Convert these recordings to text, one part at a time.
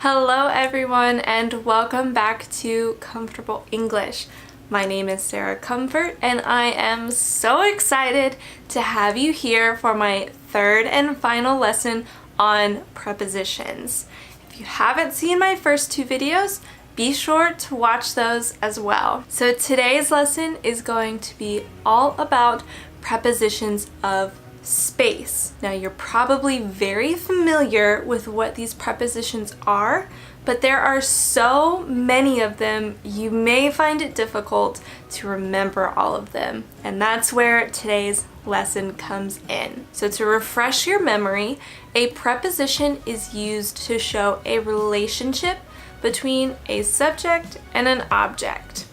Hello everyone and welcome back to Comfortable English. My name is Sarah Comfort and I am so excited to have you here for my third and final lesson on prepositions. If you haven't seen my first two videos, be sure to watch those as well. So today's lesson is going to be all about prepositions of space. Now you're probably very familiar with what these prepositions are, but there are so many of them you may find it difficult to remember all of them. And that's where today's lesson comes in. So to refresh your memory, a preposition is used to show a relationship between a subject and an object.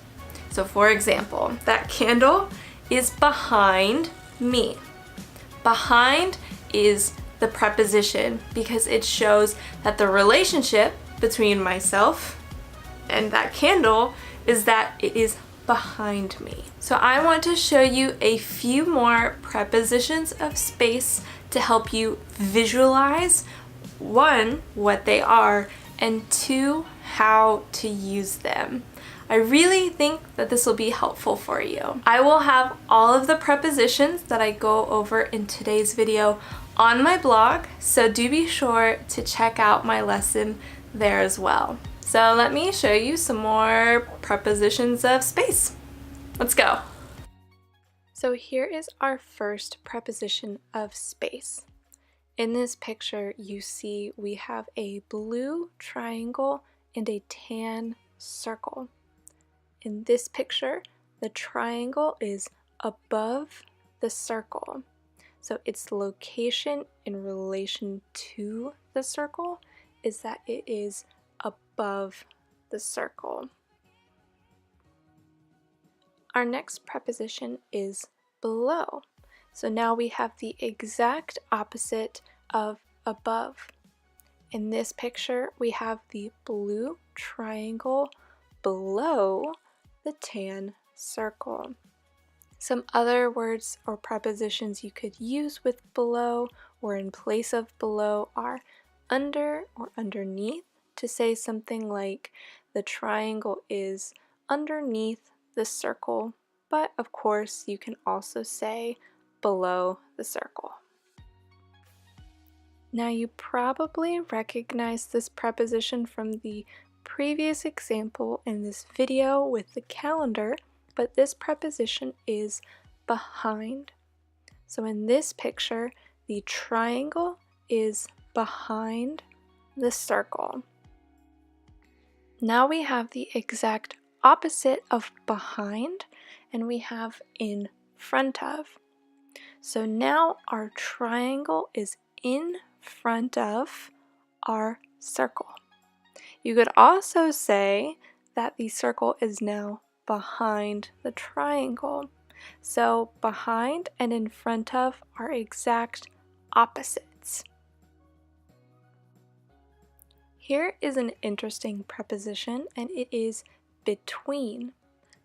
So for example, that candle is behind me. Behind is the preposition because it shows that the relationship between myself and that candle is that it is behind me. So I want to show you a few more prepositions of space to help you visualize, one, what they are, and two, how to use them. I really think that this will be helpful for you. I will have all of the prepositions that I go over in today's video on my blog, so do be sure to check out my lesson there as well. So let me show you some more prepositions of space. Let's go. So here is our first preposition of space. In this picture, you see we have a blue triangle and a tan circle. In this picture, the triangle is above the circle. So its location in relation to the circle is that it is above the circle. Our next preposition is below. So now we have the exact opposite of above. In this picture, we have the blue triangle below the tan circle. Some other words or prepositions you could use with below or in place of below are under or underneath to say something like the triangle is underneath the circle, but of course you can also say below the circle. Now you probably recognize this preposition from the previous example in this video with the calendar, but this preposition is behind. So in this picture, the triangle is behind the circle. Now we have the exact opposite of behind, and we have in front of. So now our triangle is in front of our circle. You could also say that the circle is now behind the triangle. So behind and in front of are exact opposites. Here is an interesting preposition, and it is between.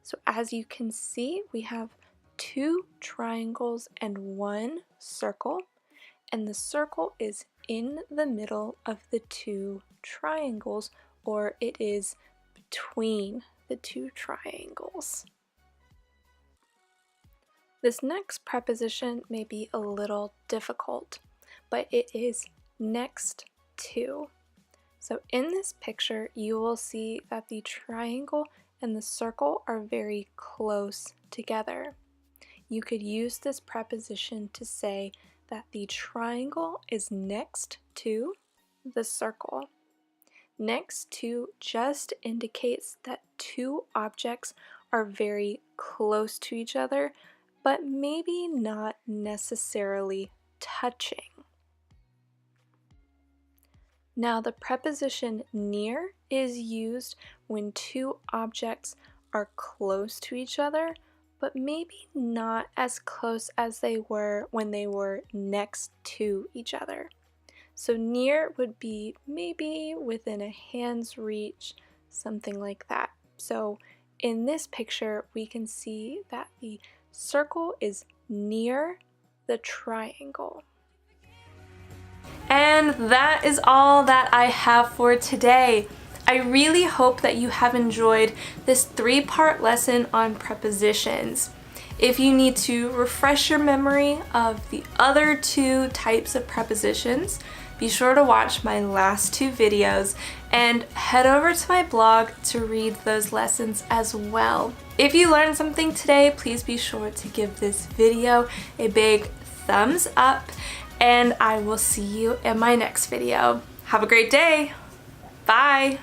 So as you can see, we have two triangles and one circle, and the circle is in the middle of the two triangles, or it is between the two triangles. This next preposition may be a little difficult, but it is next to. So in this picture, you will see that the triangle and the circle are very close together. You could use this preposition to say that the triangle is next to the circle. Next to just indicates that two objects are very close to each other, but maybe not necessarily touching. Now the preposition near is used when two objects are close to each other, but maybe not as close as they were when they were next to each other. So near would be maybe within a hand's reach, something like that. So in this picture, we can see that the circle is near the triangle. And that is all that I have for today. I really hope that you have enjoyed this 3-part lesson on prepositions. If you need to refresh your memory of the other 2 types of prepositions, be sure to watch my last 2 videos and head over to my blog to read those lessons as well. If you learned something today, please be sure to give this video a big thumbs up, and I will see you in my next video. Have a great day. Bye.